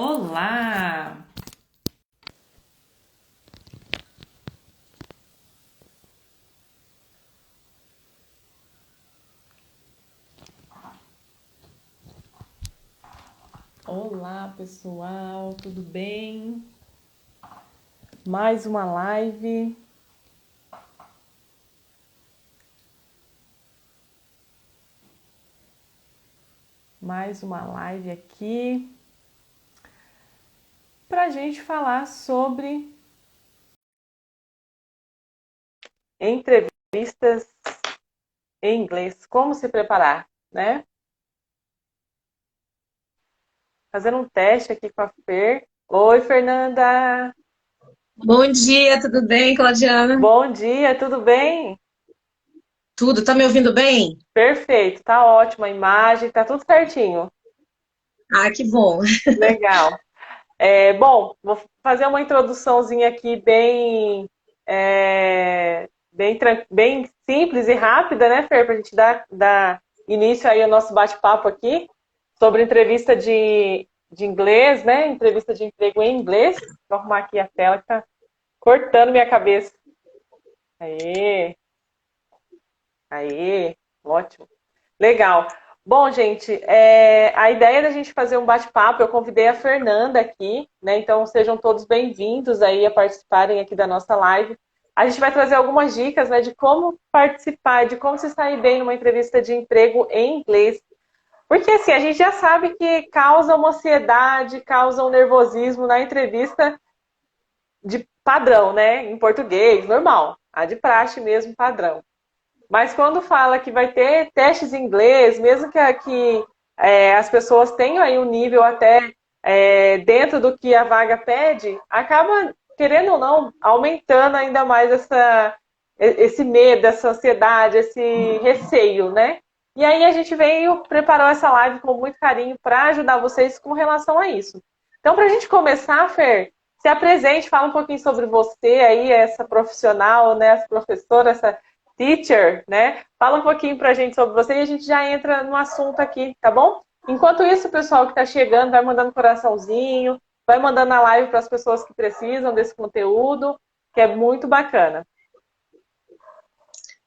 Olá! Olá, pessoal, tudo bem? Mais uma live. Mais uma live aqui para a gente falar sobre entrevistas em inglês, como se preparar, né? Fazendo um teste aqui com a Fer. Oi, Fernanda! Bom dia, tudo bem, Claudiana? Bom dia, tudo bem? Tudo, tá me ouvindo bem? Perfeito, tá ótima a imagem, tá tudo certinho. Ah, que bom. Legal. Bom, vou fazer uma introduçãozinha aqui bem simples e rápida, né, Fer, para a gente dar início aí ao nosso bate-papo aqui sobre entrevista de inglês, né, entrevista de emprego em inglês. Vou arrumar aqui a tela que tá cortando minha cabeça. Aê, aê, ótimo. Legal. Bom, gente, a ideia da gente fazer um bate-papo, eu convidei a Fernanda aqui, né? Então sejam todos bem-vindos aí a participarem aqui da nossa live. A gente vai trazer algumas dicas, né, de como participar, de como se sair bem numa entrevista de emprego em inglês. Porque assim, a gente já sabe que causa uma ansiedade, causa um nervosismo na entrevista de padrão, né? Em português, normal, a de praxe mesmo, padrão. Mas quando fala que vai ter testes em inglês, mesmo que as pessoas tenham aí um nível até dentro do que a vaga pede, acaba, querendo ou não, aumentando ainda mais esse medo, essa ansiedade, esse receio, né? E aí a gente veio, preparou essa live com muito carinho para ajudar vocês com relação a isso. Então, para a gente começar, Fer, se apresente, fala um pouquinho sobre você aí, essa profissional, né, essa professora, essa teacher, né? Fala um pouquinho pra gente sobre você e a gente já entra no assunto aqui, tá bom? Enquanto isso, o pessoal que está chegando vai mandando coraçãozinho, vai mandando a live para as pessoas que precisam desse conteúdo, que é muito bacana.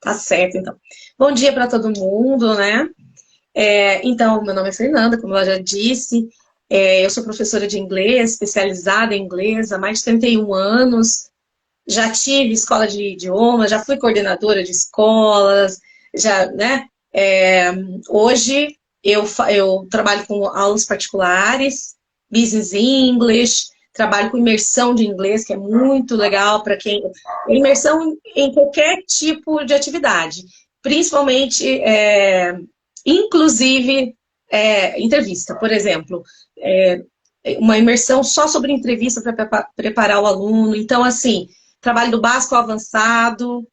Tá certo, então. Bom dia para todo mundo, né? Então, meu nome é Fernanda, como ela já disse. Eu sou professora de inglês, especializada em inglês há mais de 31 anos. Já tive escola de idiomas, já fui coordenadora de escolas, já, né? Hoje eu trabalho com aulas particulares, business English, trabalho com imersão de inglês, que é muito legal para quem. Imersão em qualquer tipo de atividade, principalmente, inclusive, entrevista, por exemplo. É, uma imersão só sobre entrevista para preparar o aluno. Então, assim, trabalho do básico ao avançado,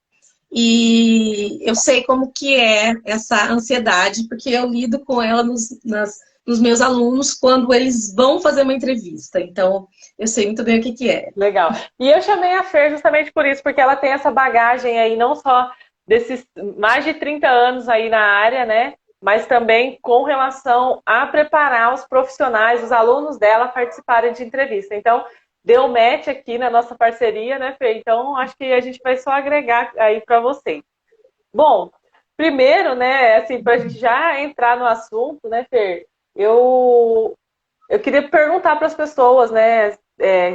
e eu sei como que é essa ansiedade, porque eu lido com ela nos meus alunos quando eles vão fazer uma entrevista. Então, eu sei muito bem o que que é. Legal. E eu chamei a Fer justamente por isso, porque ela tem essa bagagem aí, não só desses mais de 30 anos aí na área, né? Mas também com relação a preparar os profissionais, os alunos dela a participarem de entrevista. Então, deu match aqui na nossa parceria, né, Fer? Então, acho que a gente vai só agregar aí para vocês. Bom, primeiro, né, assim, para a gente já entrar no assunto, né, Fer? Eu eu queria perguntar para as pessoas, né,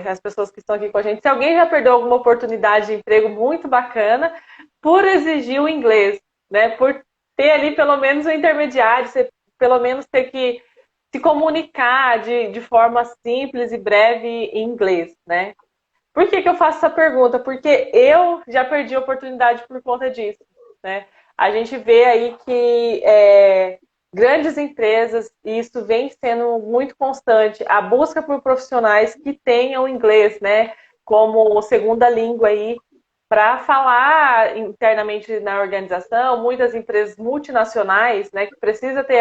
as pessoas que estão aqui com a gente, se alguém já perdeu alguma oportunidade de emprego muito bacana por exigir o inglês, né, por ter ali pelo menos o intermediário, você pelo menos ter que se comunicar de forma simples e breve em inglês, né? Por que eu faço essa pergunta? Porque eu já perdi a oportunidade por conta disso, né? A gente vê aí que grandes empresas, e isso vem sendo muito constante, a busca por profissionais que tenham inglês, né, como segunda língua aí, para falar internamente na organização, muitas empresas multinacionais, né, que precisa ter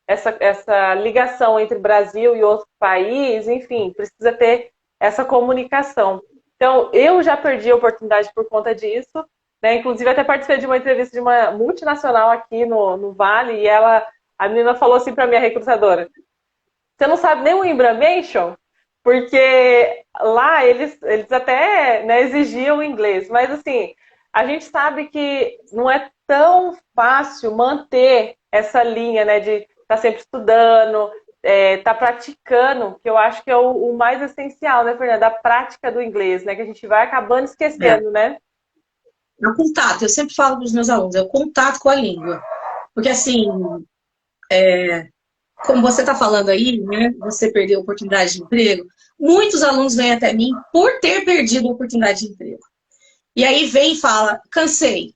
essa ligação entre Brasil e outro país, enfim, precisa ter essa comunicação. Então, eu já perdi a oportunidade por conta disso, né? Inclusive, até participei de uma entrevista de uma multinacional aqui no Vale, e a menina falou assim para minha recrutadora: Você não sabe nem o Embramation? Porque lá eles até, né, exigiam o inglês, mas assim, a gente sabe que não é tão fácil manter essa linha, né, de estar sempre estudando, estar praticando, que eu acho que é o mais essencial, né, Fernanda? A prática do inglês, né, que a gente vai acabando É, esquecendo, né? é o contato. Eu sempre falo para os meus alunos, é o contato com a língua. Porque, assim, como você está falando aí, né, você perdeu a oportunidade de emprego, muitos alunos vêm até mim por ter perdido a oportunidade de emprego. E aí vem e fala, cansei,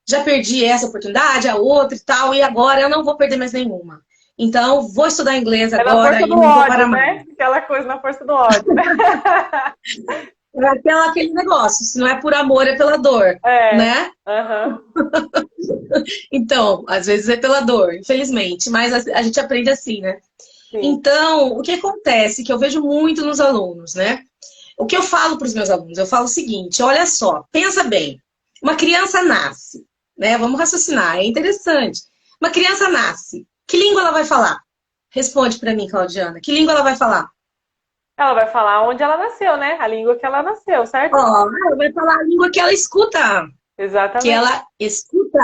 já perdi essa oportunidade, a outra e tal, e agora eu não vou perder mais nenhuma. Então, vou estudar inglês É na agora força e do não vou ódio, parar mais. né? Aquela coisa na força do ódio, né? É aquele negócio, se não é por amor, é pela dor, É. né? Aham. Então, às vezes é pela dor, infelizmente, mas a gente aprende assim, né? Sim. Então, o que acontece, que eu vejo muito nos alunos, né? O que eu falo para os meus alunos? Eu falo o seguinte, olha só, pensa bem, uma criança nasce, né? Vamos raciocinar, é interessante. Uma criança nasce, que língua ela vai falar? Responde para mim, Claudiana, que língua ela vai falar? Ela vai falar onde ela nasceu, né? A língua que ela nasceu, certo? Ó, ela vai falar a língua que ela escuta. Que Exatamente. ela escuta.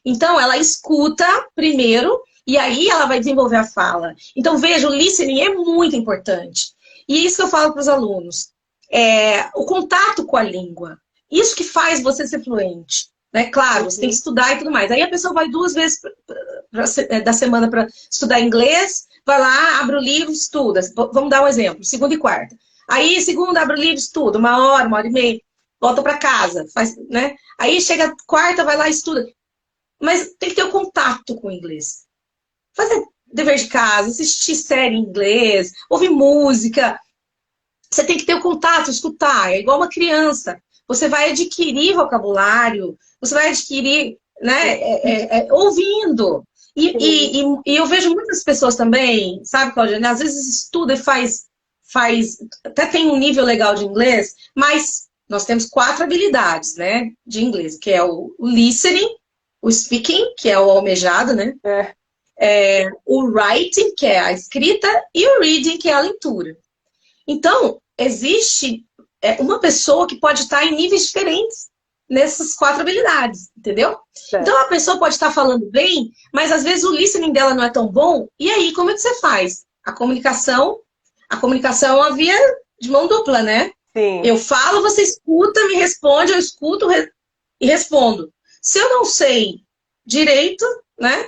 Então, ela escuta primeiro e aí ela vai desenvolver a fala. Então, veja, o listening é muito importante. E é isso que eu falo para os alunos. O contato com a língua. Isso que faz você ser fluente. Né? Claro, você tem que Uhum. estudar e tudo mais. Aí a pessoa vai 2 vezes da semana para estudar inglês, vai lá, abre o livro, estuda. Vamos dar um exemplo, segunda e quarta. Aí, segunda, abre o livro, estuda, 1 hora e meia, volta para casa, faz, né? Aí chega quarta, vai lá e estuda. Mas tem que ter o contato com o inglês. Fazer dever de casa, assistir série em inglês, ouvir música. Você tem que ter o contato, escutar. É igual uma criança. Você vai adquirir vocabulário, você vai adquirir, né, ouvindo. Sim. E eu vejo muitas pessoas também, sabe, Claudiane, às vezes estuda e faz, até tem um nível legal de inglês, mas nós temos 4 habilidades, né, de inglês, que é o listening, o speaking, que é o almejado, né, É. o writing, que é a escrita, e o reading, que é a leitura. Então, existe uma pessoa que pode estar em níveis diferentes nessas 4 habilidades, entendeu? Então, Certo. a pessoa pode estar falando bem, mas às vezes o listening dela não é tão bom. E aí, como é que você faz? A comunicação é uma via de mão dupla, né? Sim. Eu falo, você escuta, me responde, eu escuto e respondo. Se eu não sei direito, né?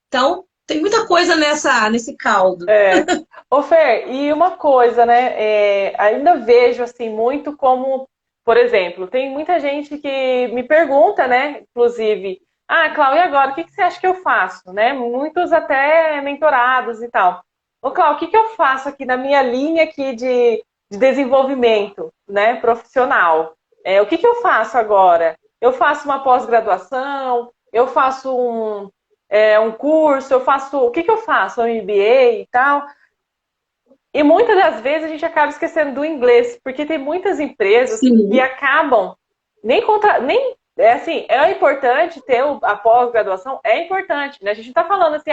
Então, tem muita coisa nesse caldo. É. Ô, Fer, e uma coisa, né? Ainda vejo assim muito como, por exemplo, tem muita gente que me pergunta, né? Inclusive, Cláudia, e agora? O que você acha que eu faço? Né? Muitos até mentorados e tal. Ô, Cláudia, o que eu faço aqui na minha linha aqui de desenvolvimento, né? Profissional? O que eu faço agora? Eu faço uma pós-graduação? Eu faço um curso, eu faço. O que eu faço? Um MBA e tal. E muitas das vezes a gente acaba esquecendo do inglês, porque tem muitas empresas que Sim. acabam nem é assim, é importante ter a pós-graduação, é importante, né? A gente não está falando assim,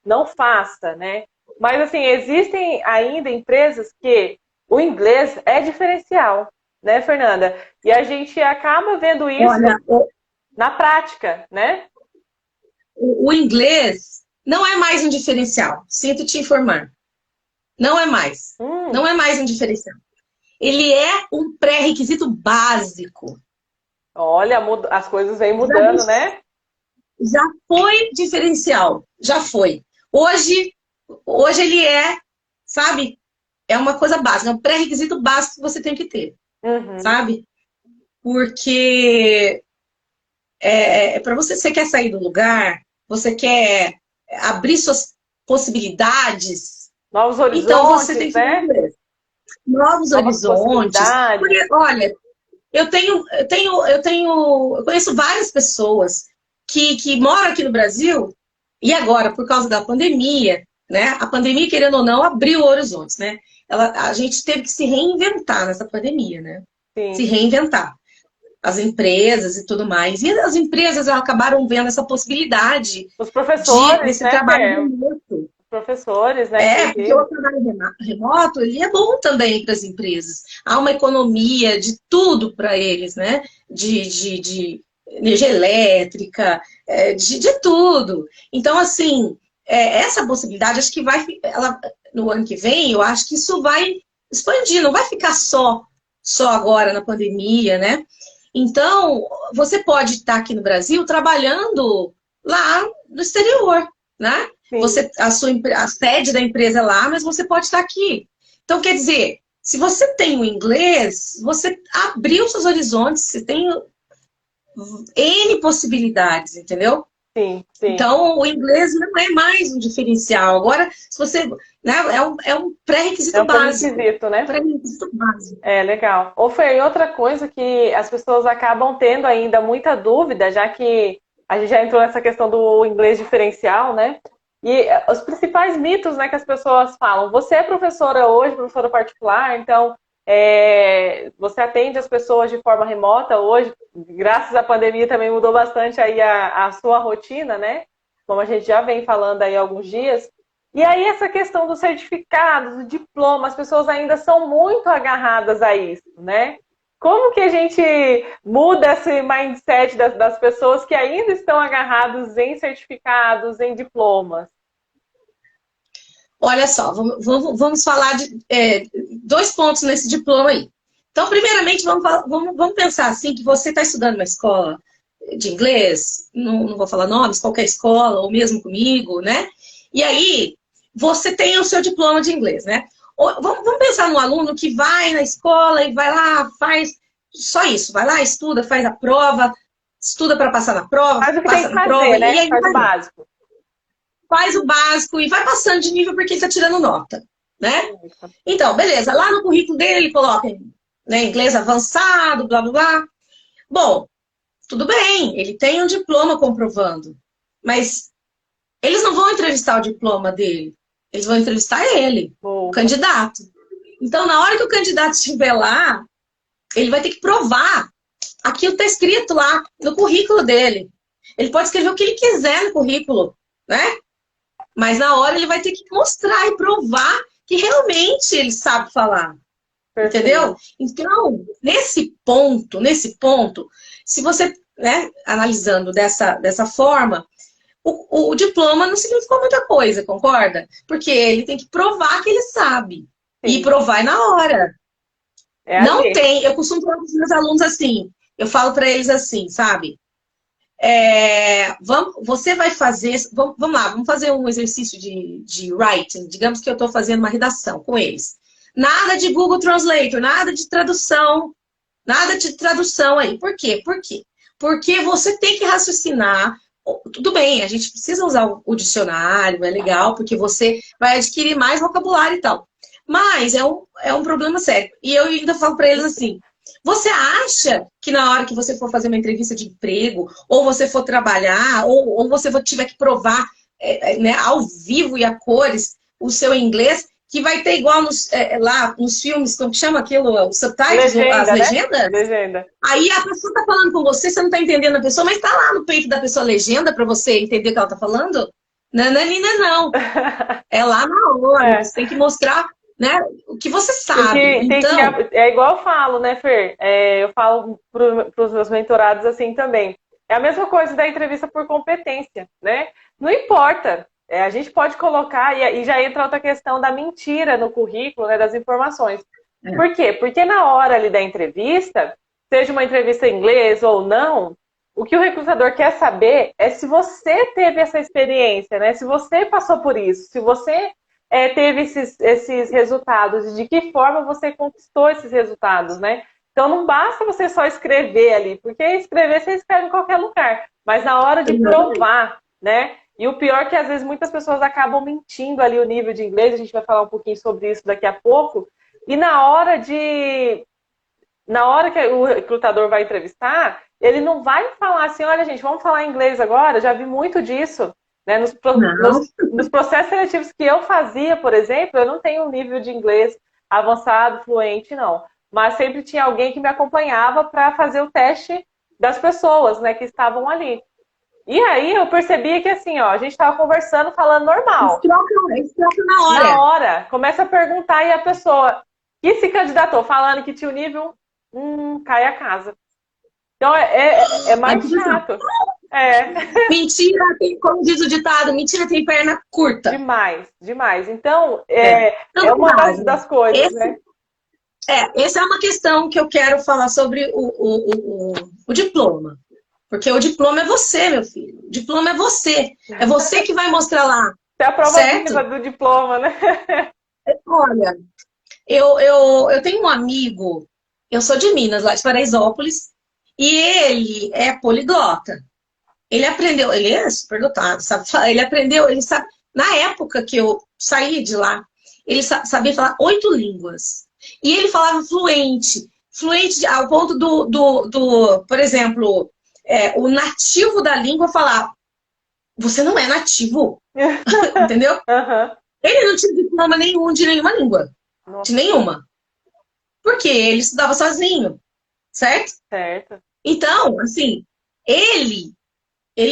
não faça, né? Mas assim, existem ainda empresas que o inglês é diferencial, né, Fernanda? E a gente acaba vendo isso Olha, na prática, né? o inglês não é mais um diferencial. Sinto te informar. Não é mais. Hum, Não é mais um diferencial. Ele é um pré-requisito básico. olha, as coisas vêm Já, mudando, né? já foi diferencial. Já foi. Hoje ele é, sabe? É uma coisa básica. É um pré-requisito básico que você tem que ter. Uhum. Sabe? Porque para você quer sair do lugar, você quer abrir suas possibilidades, Novos então você tem horizontes, que falar né? inglês. Novos Novas horizontes. possibilidades. Porque, olha, eu conheço várias pessoas que moram aqui no Brasil e agora, por causa da pandemia, né? A pandemia, querendo ou não, abriu horizontes, né? A gente teve que se reinventar nessa pandemia, né? Se Sim. reinventar. As empresas e tudo mais. E as empresas acabaram vendo essa possibilidade Os professores, desse né, trabalho Fer? Os remoto. professores, né, Porque inclusive. o trabalho remoto, ele é bom também para as empresas. Há uma economia de tudo para eles, né? De energia elétrica, de tudo. Então, assim, essa possibilidade, acho que no ano que vem, eu acho que isso vai expandir, não vai ficar só agora na pandemia, né? Então, você pode estar aqui no Brasil trabalhando lá no exterior, né? Sim, A sede da empresa é lá, mas você pode estar aqui. Então, quer dizer, se você tem o inglês, você abriu seus horizontes, você tem N possibilidades, entendeu? sim, sim. Então, o inglês não é mais um diferencial. Agora, se você. Né, é um É pré-requisito um básico. pré-requisito, né? Pré-requisito básico. É, legal. Ô, Fer, e outra coisa que as pessoas acabam tendo ainda muita dúvida, já que a gente já entrou nessa questão do inglês diferencial, né? E os principais mitos, né, que as pessoas falam. Você é professora hoje, professora particular, então você atende as pessoas de forma remota hoje. Graças à pandemia também mudou bastante aí a sua rotina, né? Como a gente já vem falando aí há alguns dias. E aí essa questão dos certificados, do diploma, as pessoas ainda são muito agarradas a isso, né? Como que a gente muda esse mindset das pessoas que ainda estão agarrados em certificados, em diplomas? Olha só, vamos falar de 2 pontos nesse diploma aí. Então, primeiramente, vamos pensar assim, que você está estudando uma escola de inglês, não vou falar nomes, qualquer escola, ou mesmo comigo, né? E aí, você tem o seu diploma de inglês, né? Vamos pensar num aluno que vai na escola e vai lá, faz só isso, vai lá, estuda, faz a prova, estuda para passar na prova, Faz o que tem passa que na prova, fazer, e né? aí Faz o vai lá, básico. faz o básico e vai passando de nível porque ele está tirando nota, né? Isso. Então, beleza, lá no currículo dele ele coloca né, inglês avançado, blá blá blá. Bom, tudo bem, ele tem um diploma comprovando, mas eles não vão entrevistar o diploma dele, eles vão entrevistar ele, o Boa. candidato. Então, na hora que o candidato estiver lá, ele vai ter que provar aquilo que está escrito lá no currículo dele. Ele pode escrever o que ele quiser no currículo, né? Mas na hora ele vai ter que mostrar e provar que realmente ele sabe falar. Entendeu? Perfeito. Então, nesse ponto, se você, né, analisando dessa forma, o diploma não significou muita coisa, concorda? Porque ele tem que provar que ele sabe. E Sim. provar é na hora. É Não ali. tem, eu costumo falar com os meus alunos assim, eu falo para eles assim, sabe? Você vai fazer, vamos lá, vamos fazer um exercício de writing. Digamos que eu estou fazendo uma redação com eles. Nada de Google Translator, nada de tradução aí. Por quê? Por quê? Porque você tem que raciocinar. Tudo bem, a gente precisa usar o dicionário, é legal, porque você vai adquirir mais vocabulário e tal. Mas é um problema sério. E eu ainda falo para eles assim: você acha que na hora que você for fazer uma entrevista de emprego, ou você for trabalhar, ou você tiver que provar né, ao vivo e a cores o seu inglês, que vai ter igual lá nos filmes, como que chama aquilo, os subtitles, as Legenda, né? legendas? Legenda. Aí a pessoa tá falando com você não tá entendendo a pessoa, mas tá lá no peito da pessoa a legenda para você entender o que ela tá falando? Nananina, não. É lá na hora, É. você tem que mostrar, né, o que você Tem sabe. que, tem que, Então, é igual eu falo, né, Fer? Eu falo para os meus mentorados assim também. É a mesma coisa da entrevista por competência, né? Não importa. A gente pode colocar, e já entra outra questão da mentira no currículo, né, das informações. é, Por quê? Porque na hora ali da entrevista, seja uma entrevista em inglês ou não, o que o recrutador quer saber é se você teve essa experiência, né? Se você passou por isso, se você teve esses resultados e de que forma você conquistou esses resultados, né? Então não basta você só escrever ali, porque escrever você escreve em qualquer lugar, mas na hora de exatamente. provar, né? E o pior é que às vezes muitas pessoas acabam mentindo ali o nível de inglês, a gente vai falar um pouquinho sobre isso daqui a pouco, e na hora que o recrutador vai entrevistar, ele não vai falar assim, olha gente, vamos falar inglês agora, já vi muito disso, né? Não, Nos processos seletivos que eu fazia, por exemplo, eu não tenho um nível de inglês avançado, fluente, não. Mas sempre tinha alguém que me acompanhava para fazer o teste das pessoas, né, que estavam ali. E aí eu percebia que assim, ó, a gente tava conversando, falando normal. Eles trocam na hora. Na hora, começa a perguntar e a pessoa que se candidatou falando que tinha o nível, cai a casa. Então é mais Tipo assim, chato. É, mentira tem, como diz o ditado, mentira tem perna curta. demais, demais. Então, Tanto uma faz, né? das coisas, né? Essa é uma questão que eu quero falar sobre o diploma. Porque o diploma é você, meu filho. O diploma é você. É você que vai mostrar lá, Até a prova viva certo? do diploma, né? Olha, eu tenho um amigo, eu sou de Minas, lá de Paraisópolis, e ele é poliglota. Ele aprendeu, ele é superdotado, sabe? Ele aprendeu, ele sabe. Na época que eu saí de lá, ele sabia falar 8 línguas. E ele falava fluente. Fluente ao ponto por exemplo, o nativo da língua falar, você não é nativo, entendeu? Uhum. Ele não tinha diploma nenhum de nenhuma língua. De Nossa, nenhuma. Porque ele estudava sozinho, certo? certo. Então, assim, ele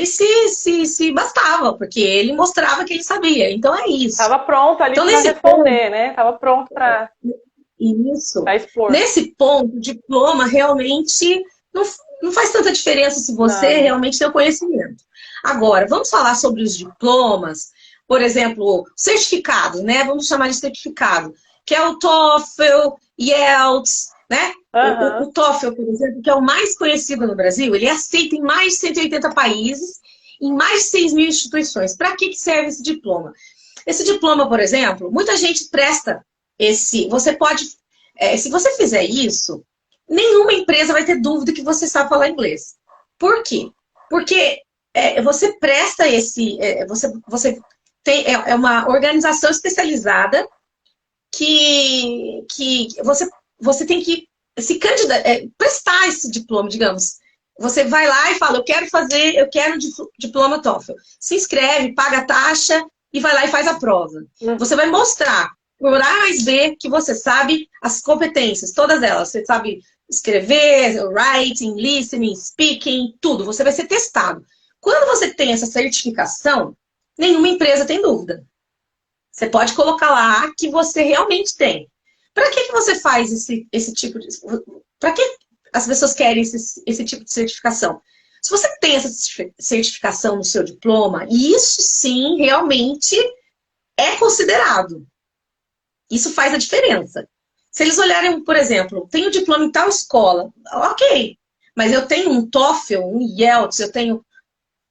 se bastava, porque ele mostrava que ele sabia. Então é isso. Tava pronto ali Então, para nesse ponto, responder, né? Tava pronto para expor. nesse ponto, o diploma realmente não, não faz tanta diferença se você Não. realmente tem o conhecimento. Agora, vamos falar sobre os diplomas, por exemplo, certificados, né? Vamos chamar de certificado, que é o TOEFL, IELTS, né? Uhum. O TOEFL, por exemplo, que é o mais conhecido no Brasil, ele é aceito em mais de 180 países, em mais de 6 mil instituições. Para que serve esse diploma? Esse diploma, por exemplo, muita gente presta você pode, se você fizer isso, nenhuma empresa vai ter dúvida que você sabe falar inglês. Por quê? Porque você presta você tem, uma organização especializada que você tem que se candidatar, prestar esse diploma, digamos. Você vai lá e fala, eu quero diploma TOEFL. Se inscreve, paga a taxa e vai lá e faz a prova. Você vai mostrar, por A mais B, que você sabe as competências, todas elas. Você sabe escrever, writing, listening, speaking, tudo. Você vai ser testado. Quando você tem essa certificação, nenhuma empresa tem dúvida. Você pode colocar lá que você realmente tem. Para que você faz esse tipo de... Para que as pessoas querem esse tipo de certificação? Se você tem essa certificação no seu diploma, isso sim realmente é considerado. Isso faz a diferença. Se eles olharem, por exemplo, tenho diploma em tal escola, ok. Mas eu tenho um TOEFL, um IELTS, eu tenho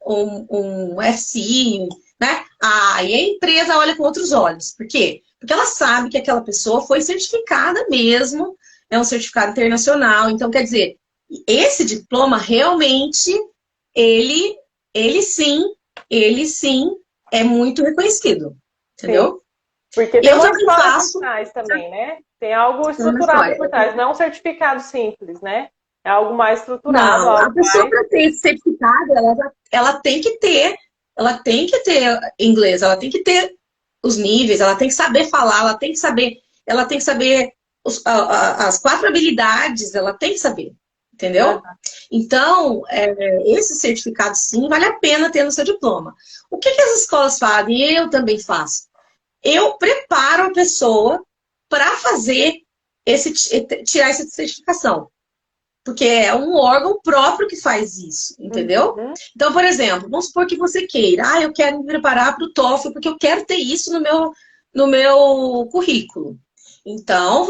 um FCI, né? Aí a empresa olha com outros olhos. Por quê? Porque ela sabe que aquela pessoa foi certificada mesmo, é um certificado internacional. Então, quer dizer, esse diploma realmente, ele, ele sim é muito reconhecido. Entendeu? Sim. Porque tem Eu uma também história por faço trás também, né? Tem algo uma estruturado história. por trás, não é um certificado simples, né? É algo mais estruturado, Não, a algo pessoa mais. para ter esse certificado, ela tem que ter inglês, ela tem que ter os níveis, ela tem que saber falar, ela tem que saber as 4 habilidades, ela tem que saber, entendeu? Uhum. Então, esse certificado sim vale a pena ter no seu diploma. O que as escolas fazem? Eu também faço. Eu preparo a pessoa para fazer tirar essa certificação. Porque é um órgão próprio que faz isso, entendeu? Uhum. Então, por exemplo, vamos supor que você queira, eu quero me preparar para o TOEFL, porque eu quero ter isso no meu currículo. Então,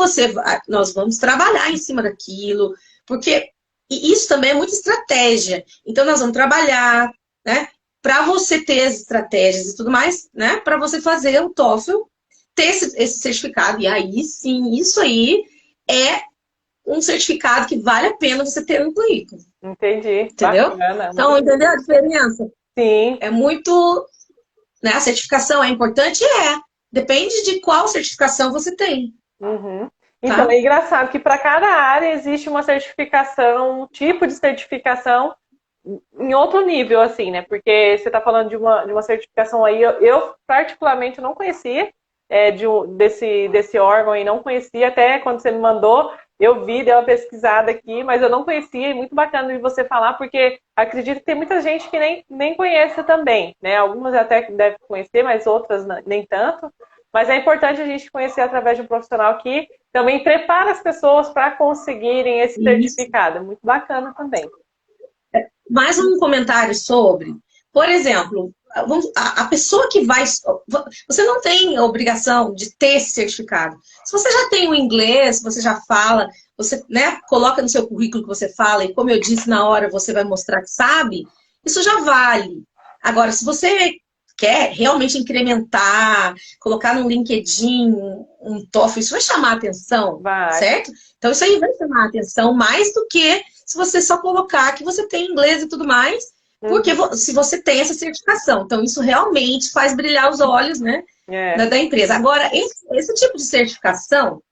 nós vamos trabalhar em cima daquilo, porque isso também é muita estratégia. Então, nós vamos trabalhar, né? Para você ter as estratégias e tudo mais, né? Para você fazer o TOEFL, ter esse certificado. E aí, sim, isso aí é um certificado que vale a pena você ter no currículo. Entendi. Entendeu? Bacana. Muito Então, entendeu a bom. diferença? Sim. É muito... Né? A certificação é importante? É. Depende de qual certificação você tem, Uhum. Então, tá? é engraçado que para cada área existe uma certificação, um tipo de certificação em outro nível, assim, né? Porque você está falando de uma certificação aí, eu particularmente não conhecia desse órgão e não conhecia, até quando você me mandou, eu vi, dei uma pesquisada aqui, mas eu não conhecia, e muito bacana de você falar, porque acredito que tem muita gente que nem conhece também, né? Algumas até devem conhecer, mas outras nem tanto. Mas é importante a gente conhecer através de um profissional que também prepara as pessoas para conseguirem esse Isso. certificado. É muito bacana também. Mais um comentário sobre, por exemplo, a pessoa que vai. Você não tem a obrigação de ter esse certificado. Se você já tem o inglês, você já fala, você, né, coloca no seu currículo que você fala, e como eu disse na hora, você vai mostrar que sabe, isso já vale. Agora, se você quer realmente incrementar, colocar no LinkedIn um TOEFL, isso vai chamar a atenção, Vai. certo? Então, isso aí vai chamar a atenção mais do que se você só colocar que você tem inglês e tudo mais, porque Uhum. se você tem essa certificação. Então, isso realmente faz brilhar os olhos, né, É. da empresa. Agora, esse tipo de certificação,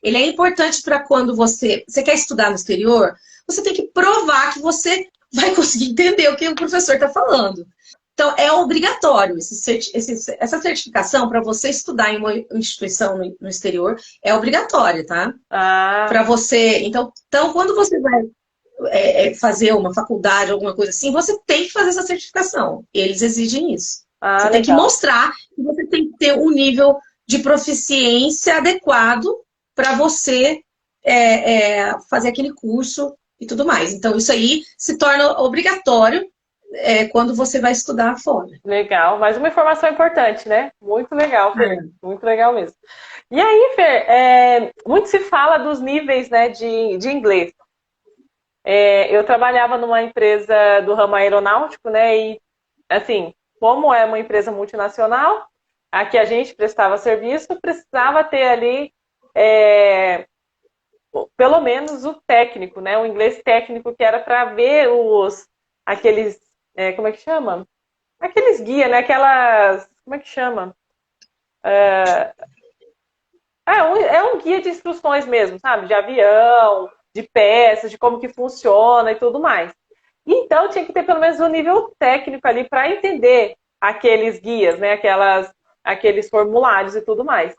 ele é importante para quando você quer estudar no exterior, você tem que provar que você vai conseguir entender o que o professor está falando. Então, é obrigatório essa certificação para você estudar em uma instituição no exterior, é obrigatória, tá? Ah, Para você. Então, quando você vai fazer uma faculdade, alguma coisa assim, você tem que fazer essa certificação. Eles exigem isso. Você tem que legal. mostrar que você tem que ter um nível de proficiência adequado para você fazer aquele curso e tudo mais. Então, isso aí se torna obrigatório quando você vai estudar fora. Legal. Mais uma informação importante, né? Muito legal, Fer. É. Muito legal mesmo. E aí, Fer, muito se fala dos níveis, né, de inglês. Eu trabalhava numa empresa do ramo aeronáutico, né? E, assim, como é uma empresa multinacional, a que a gente prestava serviço, precisava ter ali, pelo menos o técnico, né? O inglês técnico, que era para ver aqueles, como é que chama? Aqueles guias, né? Como é que chama? É um guia de instruções mesmo, sabe? De avião, de peças, de como que funciona e tudo mais. Então tinha que ter pelo menos um nível técnico ali para entender aqueles guias, né? Aqueles formulários e tudo mais.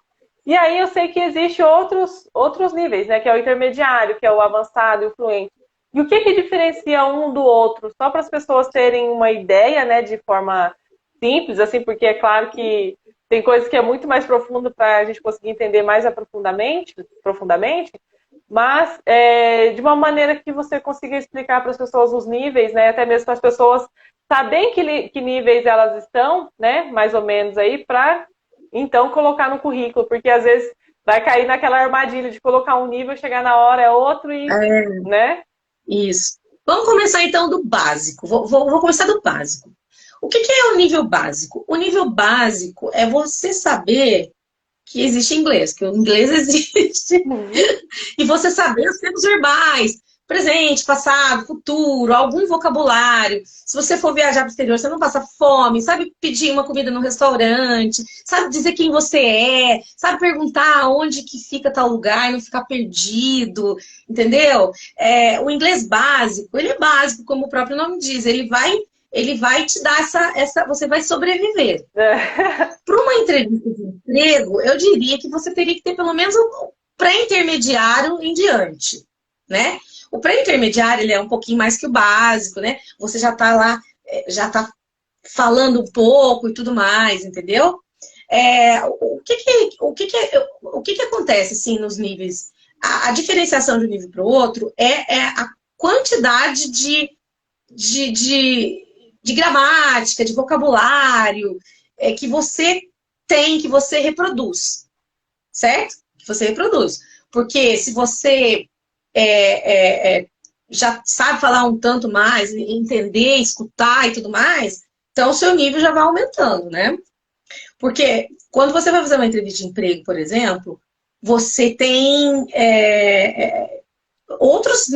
E aí eu sei que existe outros níveis, né? Que é o intermediário, que é o avançado e o fluente. E o que que diferencia um do outro? Só para as pessoas terem uma ideia, né? De forma simples, assim, porque é claro que tem coisas que é muito mais profundo para a gente conseguir entender mais profundamente, mas de uma maneira que você consiga explicar para as pessoas os níveis, né? Até mesmo para as pessoas saberem que níveis elas estão, né? Mais ou menos aí, para então colocar no currículo, porque às vezes vai cair naquela armadilha de colocar um nível, chegar na hora é outro e, né? Isso. Vamos começar então do básico. Vou começar do básico. O que é o nível básico? O nível básico é você saber que existe inglês, que o inglês existe. E você saber os tempos verbais, presente, passado, futuro, algum vocabulário. Se você for viajar para o exterior, você não passa fome, sabe pedir uma comida no restaurante, sabe dizer quem você sabe perguntar onde que fica tal lugar e não ficar perdido, entendeu? O inglês básico, ele é básico, como o próprio nome diz, ele vai te dar você vai sobreviver. Para uma entrevista de emprego, eu diria que você teria que ter pelo menos um pré-intermediário em diante, né? O pré-intermediário, ele é um pouquinho mais que o básico, né? Você já está lá, já está falando um pouco e tudo mais, entendeu? O que que acontece, assim, nos níveis? A diferenciação de um nível para o outro é a quantidade de gramática, de vocabulário que você tem, que você reproduz, certo? Que você reproduz. Porque se você já sabe falar um tanto mais, entender, escutar e tudo mais, então o seu nível já vai aumentando, né? Porque quando você vai fazer uma entrevista de emprego, por exemplo, você tem outros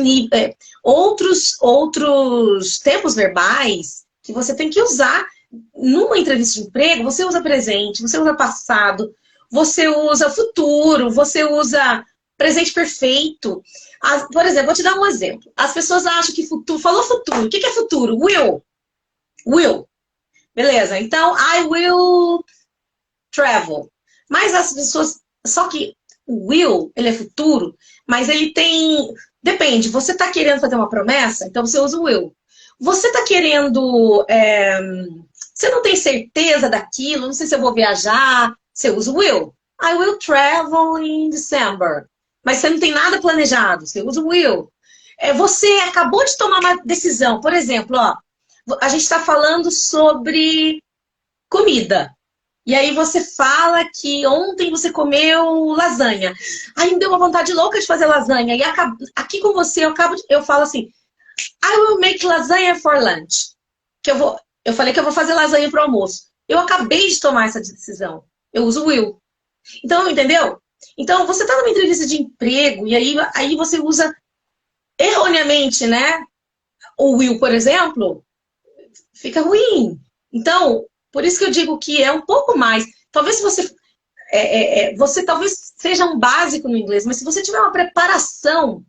tempos verbais que você tem que usar numa entrevista de emprego. Você usa presente, você usa passado, você usa futuro, você usa presente perfeito. Por exemplo, vou te dar um exemplo. As pessoas acham que futuro, falou futuro. O que é futuro? Will. Will. Beleza. Então, I will travel. Mas as pessoas, só que o will, ele é futuro, mas ele tem, depende, você está querendo fazer uma promessa, então você usa o will. você está querendo... você não tem certeza daquilo, não sei se eu vou viajar, você usa o will. I will travel in December. Mas você não tem nada planejado, você usa o will. Você acabou de tomar uma decisão, por exemplo, ó, a gente está falando sobre comida. E aí você fala que ontem você comeu lasanha. Aí me deu uma vontade louca de fazer lasanha. E aqui com você eu falo assim, I will make lasagna for lunch. Eu falei que eu vou fazer lasanha para o almoço. Eu acabei de tomar essa decisão. Eu uso o will. Então, entendeu? Então, você está numa entrevista de emprego e aí você usa erroneamente, né? O will, por exemplo, fica ruim. Então, por isso que eu digo que é um pouco mais. Talvez se você... você talvez seja um básico no inglês, mas se você tiver uma preparação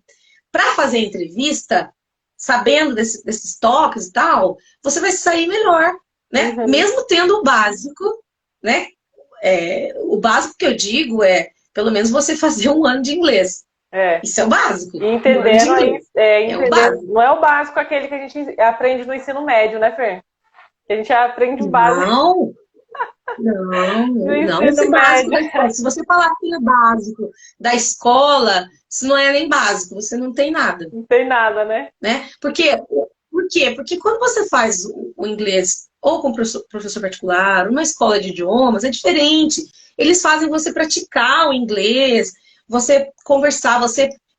para fazer a entrevista, sabendo desses toques e tal, você vai sair melhor, né? Uhum. Mesmo tendo o básico, né? O básico que eu digo é, pelo menos você fazer 1 ano de inglês. Isso é o básico. E entendendo aí, o básico. não é o básico aquele que a gente aprende no ensino médio, né, Fer? Que a gente aprende o básico. Não, esse básico da escola. Se você falar que é básico da escola, isso não é nem básico, você não tem nada. Não tem nada, né? Por quê? Porque quando você faz o inglês ou com professor particular, uma escola de idiomas, é diferente. Eles fazem você praticar o inglês, você conversar,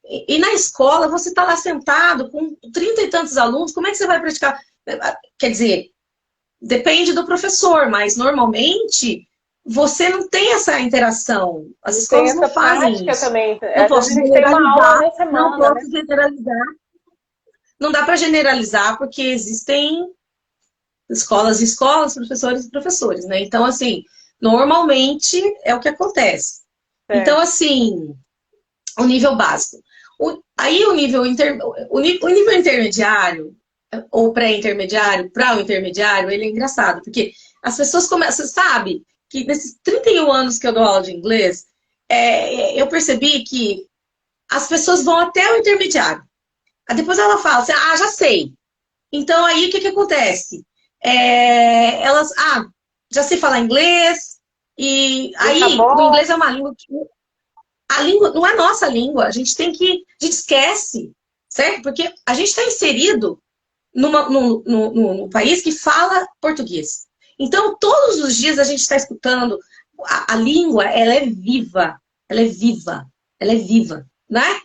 E na escola, você está lá sentado com 30 e tantos alunos, como é que você vai praticar? Quer dizer, depende do professor, mas normalmente você não tem essa interação. As escolas não fazem isso. Também. Não posso generalizar, não posso generalizar. Não dá para generalizar, porque existem escolas e escolas, professores e professores, né? Então, assim, normalmente é o que acontece. Então, assim, o nível básico. Aí o nível intermediário, ou pré-intermediário, para o intermediário, ele é engraçado, porque as pessoas começam, você sabe, que nesses 31 anos que eu dou aula de inglês, eu percebi que as pessoas vão até o intermediário. Aí depois ela fala assim, já sei. Então aí o que acontece? Elas, já sei falar inglês, e aí o inglês é uma língua que... A língua não é nossa língua, a gente esquece, certo? Porque a gente está inserido num país que fala português. Então, todos os dias a gente está escutando, a língua, ela é viva, né?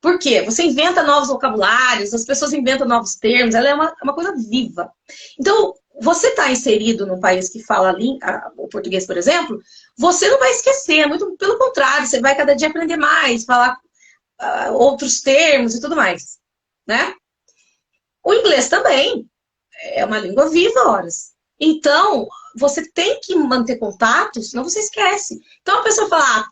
Por quê? Você inventa novos vocabulários, as pessoas inventam novos termos, ela é uma coisa viva. Então, você está inserido num país que fala o português, por exemplo, você não vai esquecer, muito pelo contrário, você vai cada dia aprender mais, falar outros termos e tudo mais, né? O inglês também é uma língua viva, horas. Então, você tem que manter contato, senão você esquece. Então, a pessoa fala,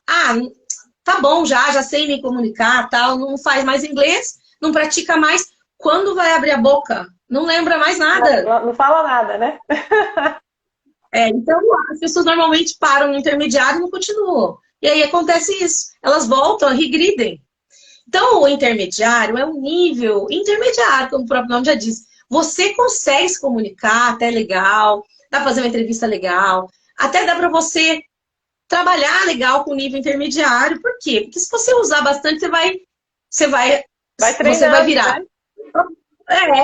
tá bom, já sei me comunicar, tal, não faz mais inglês, não pratica mais. Quando vai abrir a boca? Não lembra mais nada. Não fala nada, né? Então, as pessoas normalmente param no intermediário e não continuam. E aí acontece isso. Elas voltam, regridem. Então, o intermediário é um nível intermediário, como o próprio nome já diz. Você consegue se comunicar, até legal, dá pra fazer uma entrevista legal, até dá para você trabalhar legal com o nível intermediário. Por quê? Porque se você usar bastante, você vai virar. Né?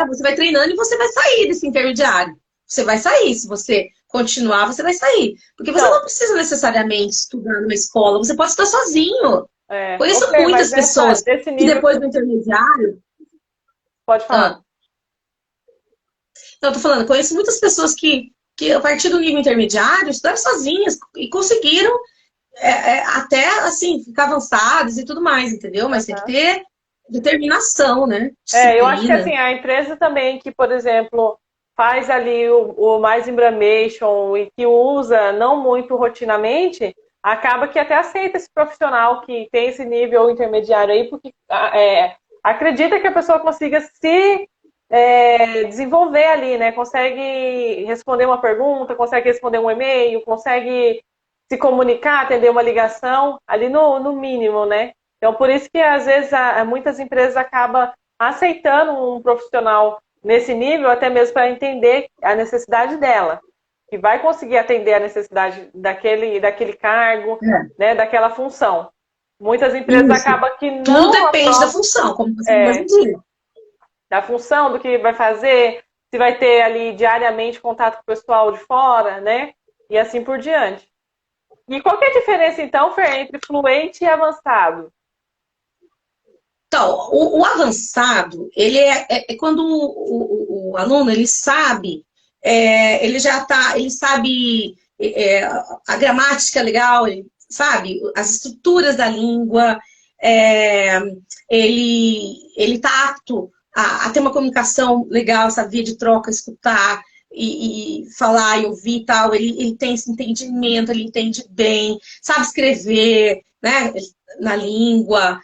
Você vai treinando e você vai sair desse intermediário. Você vai sair. Se você continuar, você vai sair. Porque você não precisa necessariamente estudar numa escola. Você pode estudar sozinho. Conheço muitas pessoas que depois do intermediário... Pode falar. Não, eu tô falando, conheço muitas pessoas que a partir do nível intermediário estudaram sozinhas e conseguiram até, assim, ficar avançadas e tudo mais, entendeu? Mas tem que ter determinação, né? Eu acho que, assim, a empresa também que, por exemplo, faz ali o mais embramation e que usa não muito rotinamente, acaba que até aceita esse profissional que tem esse nível intermediário aí, porque acredita que a pessoa consiga se desenvolver ali, né? Consegue responder uma pergunta, consegue responder um e-mail, consegue se comunicar, atender uma ligação, ali no mínimo, né? Então, por isso que, às vezes, muitas empresas acabam aceitando um profissional nesse nível, até mesmo para entender a necessidade dela, que vai conseguir atender a necessidade daquele cargo, né, daquela função. Muitas empresas Isso. acabam que Tudo não depende da aprovam, função, como você mesmo disse. da função, do que vai fazer, se vai ter ali diariamente contato com o pessoal de fora, né? E assim por diante. E qual que é a diferença, então, Fer, entre fluente e avançado? Então, o avançado, ele é quando o aluno, ele sabe, ele já tá, ele sabe a gramática legal, ele sabe as estruturas da língua, é, ele tá apto a ter uma comunicação legal, essa via de troca, escutar e falar e ouvir e tal, ele tem esse entendimento, ele entende bem, sabe escrever, né, na língua,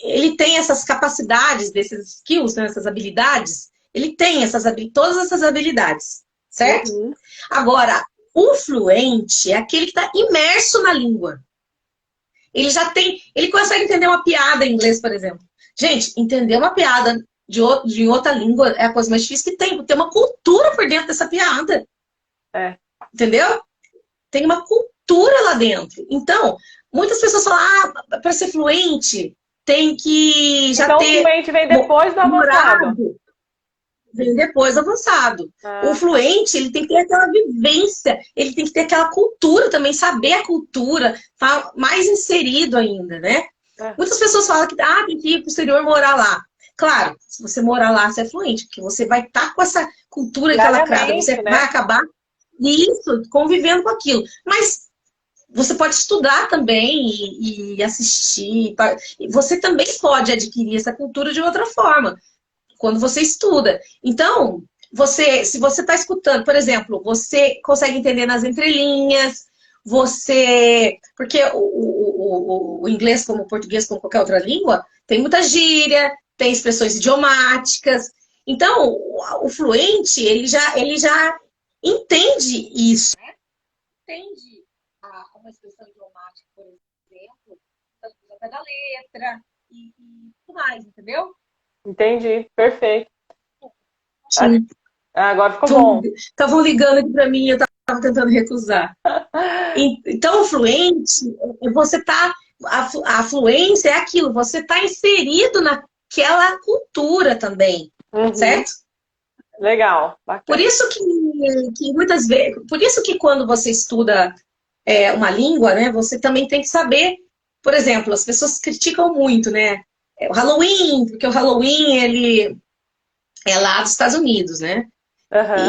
ele tem essas capacidades, desses skills, né, essas habilidades, ele tem todas essas habilidades, certo? Uhum. Agora, o fluente é aquele que está imerso na língua. Ele já tem, ele consegue entender uma piada em inglês, por exemplo. Gente, entender uma piada de outra língua é a coisa mais difícil que tem, porque tem uma cultura por dentro dessa piada. Entendeu? Tem uma cultura lá dentro. Então, muitas pessoas falam, para ser fluente, tem que já então, ter... Então, o fluente vem depois do avançado. Vem depois do avançado. O fluente, ele tem que ter aquela vivência, ele tem que ter aquela cultura também, saber a cultura, tá mais inserido ainda, né? Muitas pessoas falam que tem que ir pro exterior morar lá. Claro, se você morar lá, você é fluente, porque você vai estar com essa cultura encalacrada, você vai acabar isso, convivendo com aquilo. Mas você pode estudar também e assistir. Você também pode adquirir essa cultura de outra forma, quando você estuda. Então, se você está escutando, por exemplo, você consegue entender nas entrelinhas, porque o inglês, como o português, como qualquer outra língua, tem muita gíria, tem expressões idiomáticas. Então, o fluente, ele já entende isso. Né? Entende uma expressão idiomática, por exemplo, ao pé da letra e tudo mais, entendeu? Entendi, perfeito. Sim. Agora ficou bom. Estavam ligando aqui para mim, eu estava tentando recusar. Então, o fluente, você tá. A fluência é aquilo, você está inserido naquela cultura também, certo? Legal, bacana. Por isso que muitas vezes, por isso que quando você estuda uma língua, né, você também tem que saber, por exemplo, as pessoas criticam muito, né? O Halloween, porque o Halloween, ele é lá dos Estados Unidos, né?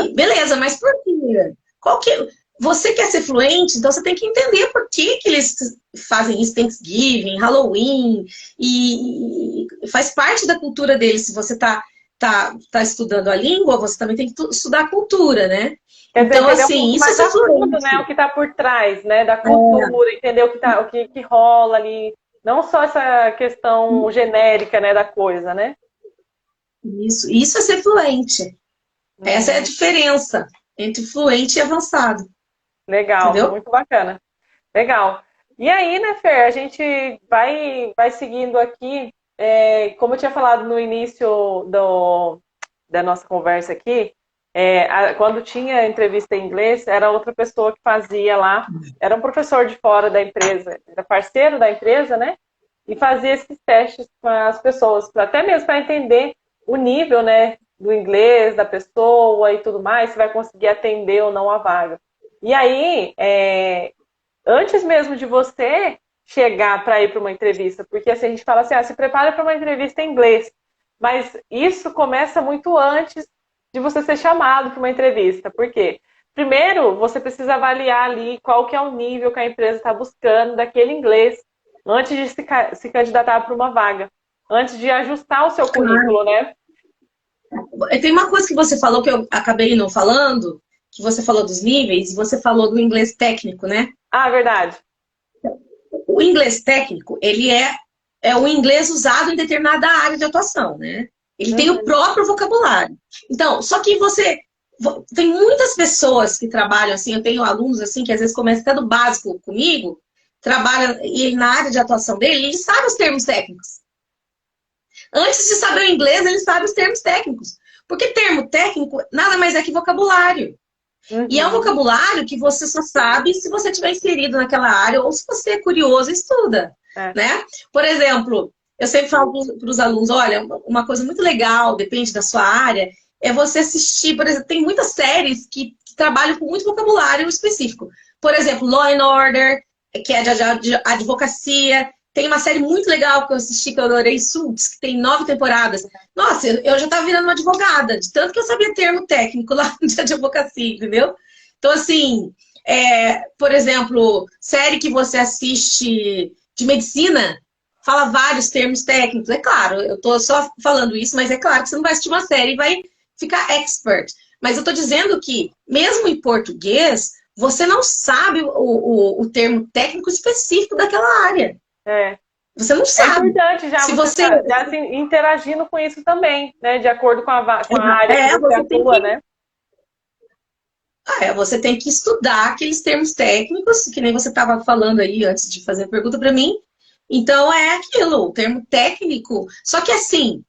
E, beleza, mas por quê? Você quer ser fluente, então você tem que entender por que eles fazem isso, Thanksgiving, Halloween, e faz parte da cultura deles. Se você tá estudando a língua, você também tem que estudar a cultura, né? Quer dizer, então, assim, isso é ser fluente. Né, o que está por trás, né, da cultura, entender o que rola ali. Não só essa questão genérica, né, da coisa, né? Isso é ser fluente. Essa é a diferença entre fluente e avançado. Legal, entendeu? Muito bacana. Legal. E aí, né, Fer, a gente vai seguindo aqui, como eu tinha falado no início da nossa conversa aqui, quando tinha entrevista em inglês, era outra pessoa que fazia lá, era um professor de fora da empresa, era parceiro da empresa, né? E fazia esses testes com as pessoas, até mesmo para entender o nível, né, do inglês da pessoa e tudo mais, se vai conseguir atender ou não a vaga. E aí, antes mesmo de você chegar para ir para uma entrevista, porque assim, a gente fala assim, se prepara para uma entrevista em inglês, mas isso começa muito antes de você ser chamado para uma entrevista. Por quê? Primeiro, você precisa avaliar ali qual que é o nível que a empresa está buscando daquele inglês antes de se candidatar para uma vaga, antes de ajustar o seu currículo, né? Tem uma coisa que você falou que eu acabei não falando, que você falou dos níveis, e você falou do inglês técnico, né? Verdade. O inglês técnico, ele é o inglês usado em determinada área de atuação, né? Ele tem o próprio vocabulário. Então, só que tem muitas pessoas que trabalham assim, eu tenho alunos assim, que às vezes começam até do básico comigo, trabalham e na área de atuação dele, ele sabe os termos técnicos. Antes de saber o inglês, ele sabe os termos técnicos. Porque termo técnico nada mais é que vocabulário. E é um Uhum. vocabulário que você só sabe se você tiver inserido naquela área ou se você é curioso e estuda, É. né? Por exemplo, eu sempre falo para os alunos, olha, uma coisa muito legal, depende da sua área, é você assistir, por exemplo, tem muitas séries que trabalham com muito vocabulário específico. Por exemplo, Law and Order, que é de advocacia. Tem uma série muito legal que eu assisti, que eu adorei, Suits, que tem 9 temporadas. Nossa, eu já estava virando uma advogada, de tanto que eu sabia termo técnico lá de advocacia, entendeu? Então, assim, por exemplo, série que você assiste de medicina, fala vários termos técnicos. É claro, eu estou só falando isso, mas é claro que você não vai assistir uma série e vai ficar expert. Mas eu estou dizendo que, mesmo em português, você não sabe o termo técnico específico daquela área. É. Você não É sabe. importante já Se você você. estar já assim, interagindo com isso também, né? De acordo com a área que você Você tem atua, que. né? Você tem que estudar aqueles termos técnicos, que nem você estava falando aí antes de fazer a pergunta para mim. Então, é aquilo, o termo técnico. Só que assim,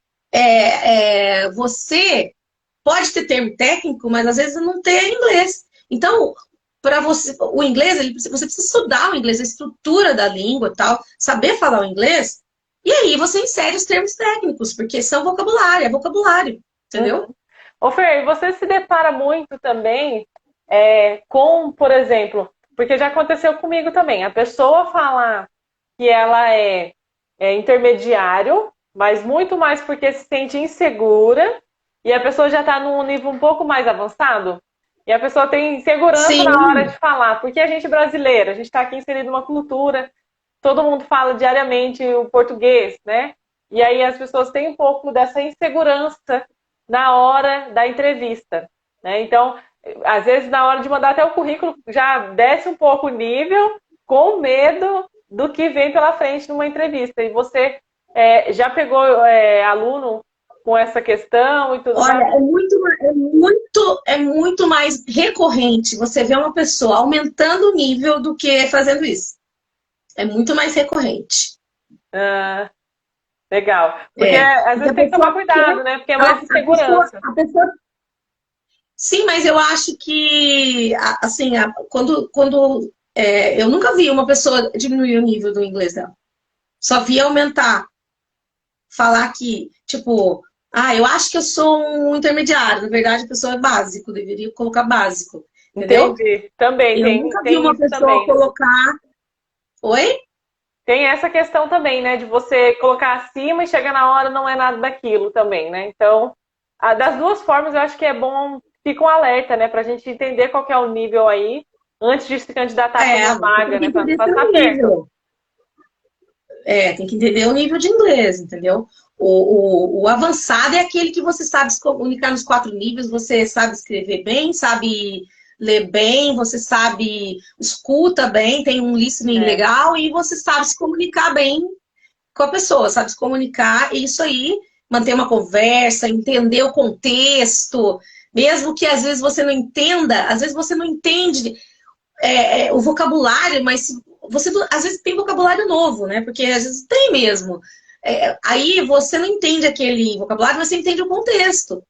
você pode ter termo técnico, mas às vezes não tem inglês. Então, para você, o inglês, você precisa estudar o inglês, a estrutura da língua e tal, saber falar o inglês, e aí você insere os termos técnicos, porque são vocabulário, é vocabulário, entendeu? Uhum. Ô, Fer, você se depara muito também com, por exemplo, porque já aconteceu comigo também, a pessoa falar que ela é intermediário, mas muito mais porque se sente insegura, e a pessoa já está num nível um pouco mais avançado, e a pessoa tem insegurança na hora Sim, de falar, porque a gente é brasileira, a gente está aqui inserido numa cultura, todo mundo fala diariamente o português, né? E aí as pessoas têm um pouco dessa insegurança na hora da entrevista, né? Então, às vezes, na hora de mandar até o currículo, já desce um pouco o nível, com medo do que vem pela frente numa entrevista. E você já pegou aluno com essa questão e tudo olha, mais? é muito mais recorrente você ver uma pessoa aumentando o nível do que fazendo isso. É muito mais recorrente. Ah, legal. Porque É, às porque vezes a tem que tomar pessoa quer, cuidado, né? Porque é mais a pessoa, insegurança. a pessoa sim, mas eu acho que, assim, eu nunca vi uma pessoa diminuir o nível do inglês dela. Só vi aumentar, falar que, tipo, eu acho que eu sou um intermediário. Na verdade, a pessoa é básico, deveria colocar básico, entendeu? Entendi. Também Eu tem, nunca vi tem uma isso pessoa também, né? colocar. Oi? Tem essa questão também, né? De você colocar acima e chegar na hora não é nada daquilo também, né? Então, das duas formas, eu acho que é bom ficar um alerta, né? Pra gente entender qual que é o nível aí, antes de se candidatar para uma Você tem vaga, que né? Para não entender seu passar perto. nível. Tem que entender o nível de inglês, entendeu? O avançado é aquele que você sabe se comunicar nos 4 níveis, você sabe escrever bem, sabe ler bem, você sabe, escuta bem, tem um listening É, legal e você sabe se comunicar bem com a pessoa, sabe se comunicar, e isso aí, manter uma conversa, entender o contexto, mesmo que às vezes você não entenda, às vezes você não entende o vocabulário, mas você às vezes tem vocabulário novo, né? Porque às vezes tem mesmo. Aí você não entende aquele vocabulário, mas você entende o contexto.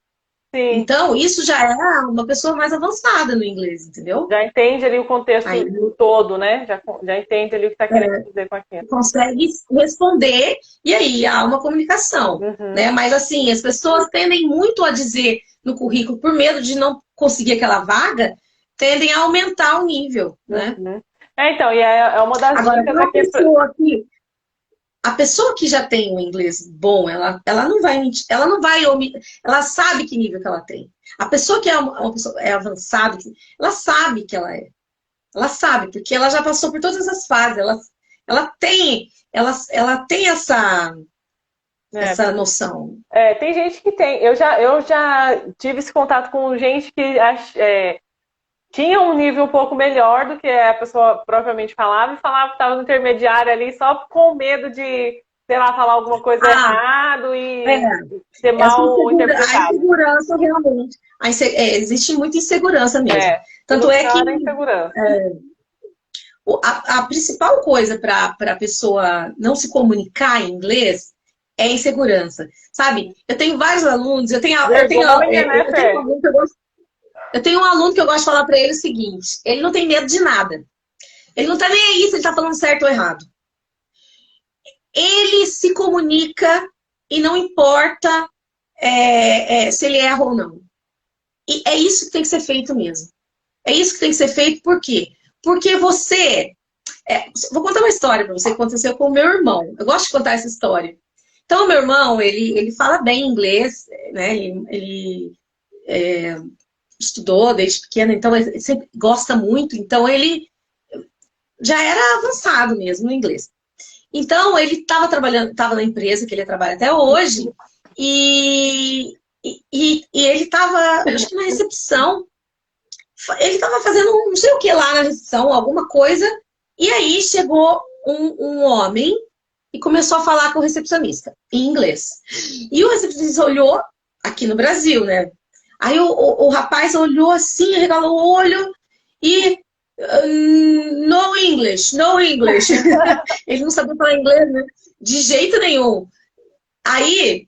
sim, Então, isso já é uma pessoa mais avançada no inglês, entendeu? já entende ali o contexto Aí do todo, né? Já entende ali o que está querendo dizer com aquilo. consegue responder e aí há uma comunicação, Uhum, né? Mas assim, as pessoas tendem muito a dizer no currículo, por medo de não conseguir aquela vaga, tendem a aumentar o nível, né? uhum. Então, e é uma das Agora, dicas para uma aqui. pessoa que a pessoa que já tem um inglês bom, ela não vai mentir, ela não vai ela sabe que nível que ela tem. A pessoa que é uma pessoa avançada, ela sabe que ela é. Ela sabe, porque ela já passou por todas as fases, ela tem É, essa noção. tem gente que tem. Eu já tive esse contato com gente que tinha um nível um pouco melhor do que a pessoa propriamente falava e falava que estava no intermediário ali só com medo de, sei lá, falar alguma coisa Ah, errado é, e ser essa mal a interpretado. insegurança realmente. Existe muita insegurança mesmo. Tanto Tudo é que pior é insegurança. a principal coisa para a pessoa não se comunicar em inglês é insegurança, sabe? Eu tenho vários alunos, Vergonha, né, eu tenho um Fer? aluno que eu gosto, eu tenho um aluno que eu gosto de falar para ele o seguinte: ele não tem medo de nada. Ele não tá nem aí se ele tá falando certo ou errado. Ele se comunica e não importa se ele erra ou não. E é isso que tem que ser feito mesmo. É isso que tem que ser feito, por quê? Porque você. Vou contar uma história para você que aconteceu com o meu irmão. Eu gosto de contar essa história. Então, o meu irmão, ele fala bem inglês, né? Ele estudou desde pequeno, então ele sempre gosta muito. Então, ele já era avançado mesmo no inglês. Então, ele estava trabalhando, estava na empresa que ele trabalha até hoje, e ele estava, acho que na recepção, ele estava fazendo não sei o que lá na recepção, alguma coisa, e aí chegou um homem e começou a falar com o recepcionista, em inglês. E o recepcionista olhou, aqui no Brasil, né? Aí o rapaz olhou assim, regalou o olho e no English, no English. Ele não sabia falar inglês, né? De jeito nenhum. Aí,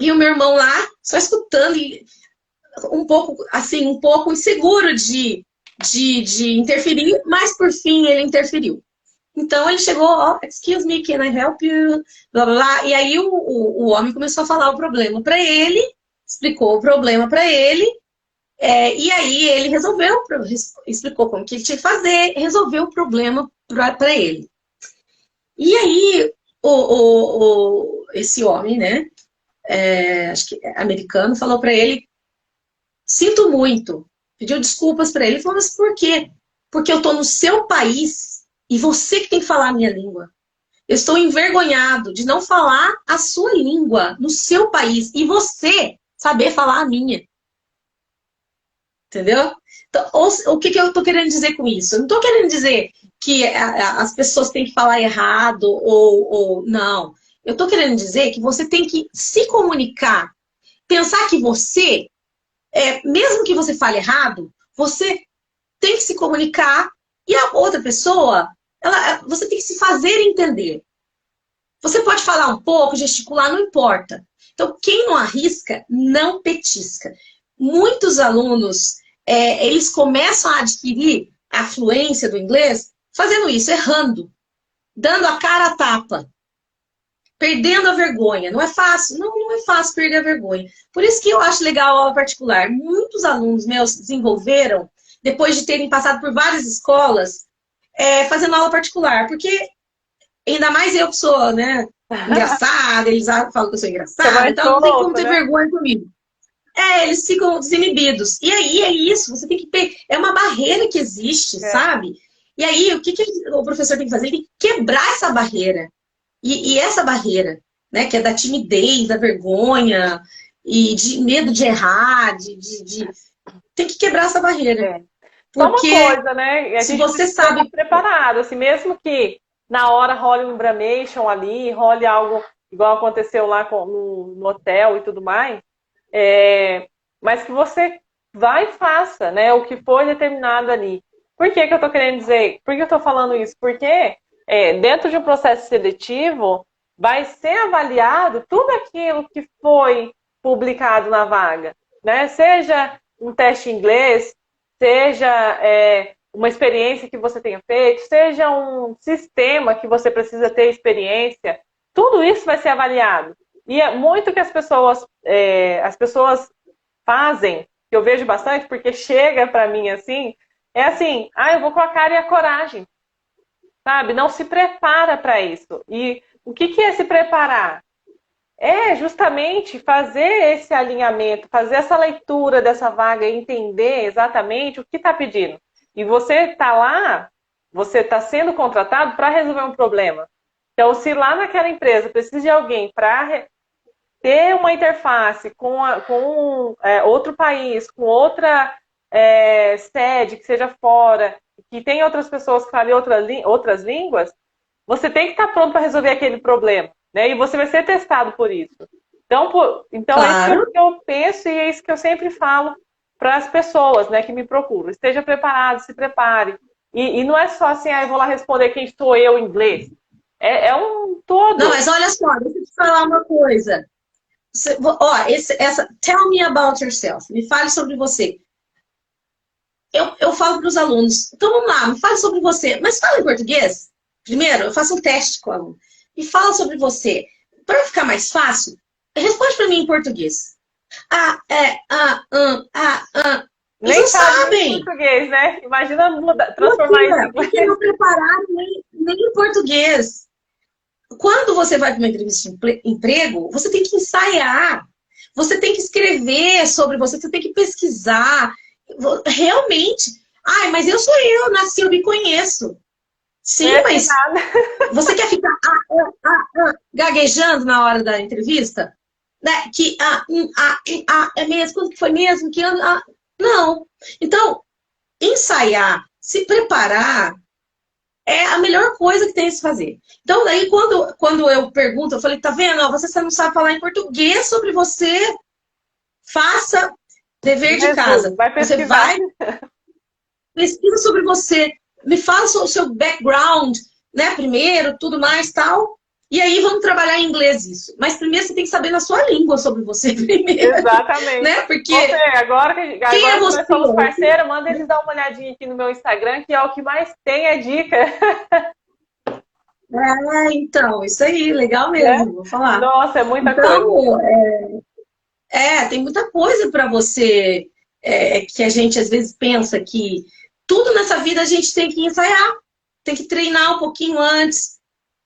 e o meu irmão lá, só escutando, um pouco, assim, um pouco inseguro de interferir, mas por fim ele interferiu. Então ele chegou, ó, excuse me, can I help you? Blá, blá, blá. E aí o homem começou a falar o problema para ele, explicou o problema para ele, e aí ele resolveu, explicou como que ele tinha que fazer, resolveu o problema para ele. E aí esse homem, né, acho que é americano, falou para ele, sinto muito, pediu desculpas para ele, falou, mas por quê? Porque eu estou no seu país e você que tem que falar a minha língua. Eu estou envergonhado de não falar a sua língua no seu país e você saber falar a minha. Entendeu? Então, o que eu estou querendo dizer com isso? Eu não estou querendo dizer que as pessoas têm que falar errado ou não. Eu estou querendo dizer que você tem que se comunicar. Pensar que você, mesmo que você fale errado, você tem que se comunicar e a outra pessoa, você tem que se fazer entender. Você pode falar um pouco, gesticular, não importa. Então, quem não arrisca, não petisca. Muitos alunos, eles começam a adquirir a fluência do inglês fazendo isso, errando, dando a cara a tapa, perdendo a vergonha. Não é fácil? Não, não é fácil perder a vergonha. Por isso que eu acho legal a aula particular. Muitos alunos meus desenvolveram, depois de terem passado por várias escolas, fazendo aula particular, porque ainda mais eu que sou, né, engraçada, eles falam que eu sou engraçada, então não tem como ter vergonha comigo. Eles ficam desinibidos. E aí é isso, você tem que... É uma barreira que existe, sabe? E aí, o que o professor tem que fazer? Ele tem que quebrar essa barreira. E essa barreira, né, que é da timidez, da vergonha, e de medo de errar, tem que quebrar essa barreira. Porque só uma coisa, né? Se você sabe... preparado, assim, mesmo que na hora role um bramation ali, role algo igual aconteceu lá no hotel e tudo mais, mas que você vai e faça, né, o que foi determinado ali. Por que eu tô querendo dizer? Por que eu tô falando isso? Porque dentro de um processo seletivo vai ser avaliado tudo aquilo que foi publicado na vaga, né? Seja um teste em inglês, seja uma experiência que você tenha feito, seja um sistema que você precisa ter experiência, tudo isso vai ser avaliado. E é muito que as pessoas fazem, que eu vejo bastante, porque chega para mim assim, assim, eu vou com a cara e a coragem, sabe? Não se prepara para isso. E o que é se preparar? É justamente fazer esse alinhamento, fazer essa leitura dessa vaga e entender exatamente o que está pedindo. E você está lá, você está sendo contratado para resolver um problema. Então, se lá naquela empresa precisa de alguém para ter uma interface com outro país, com outra sede que seja fora, que tem outras pessoas que falem outras línguas, você tem que estar pronto para resolver aquele problema, né? E você vai ser testado por isso. Então claro. É isso que eu penso e é isso que eu sempre falo para as pessoas, né, que me procuram. Esteja preparado, se prepare. E não é só assim, eu vou lá responder quem sou eu em inglês. É um todo. Não, mas olha só, deixa eu te falar uma coisa. Ó, tell me about yourself. Me fale sobre você. Eu falo para os alunos, então vamos lá, me fale sobre você. Mas fala em português. Primeiro, eu faço um teste com o aluno. Me fala sobre você. Para ficar mais fácil, responde para mim em português. Eles Nem não sabe sabem. em português, né? Imagina transformar isso em Porque não prepararam nem em português. Quando você vai para uma entrevista de emprego, você tem que ensaiar. Você tem que escrever sobre você, você tem que pesquisar. Realmente. Ai, mas eu sou eu, nasci, eu me conheço. Sim, mas nada. você quer ficar gaguejando na hora da entrevista? Né? Que é mesmo, quando que foi mesmo? Que ano? Não. Então, ensaiar, se preparar é a melhor coisa que tem a se fazer. Então, daí, quando eu pergunto, eu falei, tá vendo? Ó, você não sabe falar em português sobre você, faça dever de casa. Vai Você pesquisar. vai, pesquisa sobre você, me fala o seu background, né, primeiro, tudo mais, tal. E aí vamos trabalhar em inglês isso. Mas primeiro você tem que saber na sua língua sobre você primeiro. Exatamente. Né? Porque agora quem é que você? nós somos parceiros, manda eles dar uma olhadinha aqui no meu Instagram, que é o que mais tem é dica. Então, isso aí, legal mesmo, vou falar. Nossa, é muita coisa. Tem muita coisa para você que a gente às vezes pensa que tudo nessa vida a gente tem que ensaiar, tem que treinar um pouquinho antes,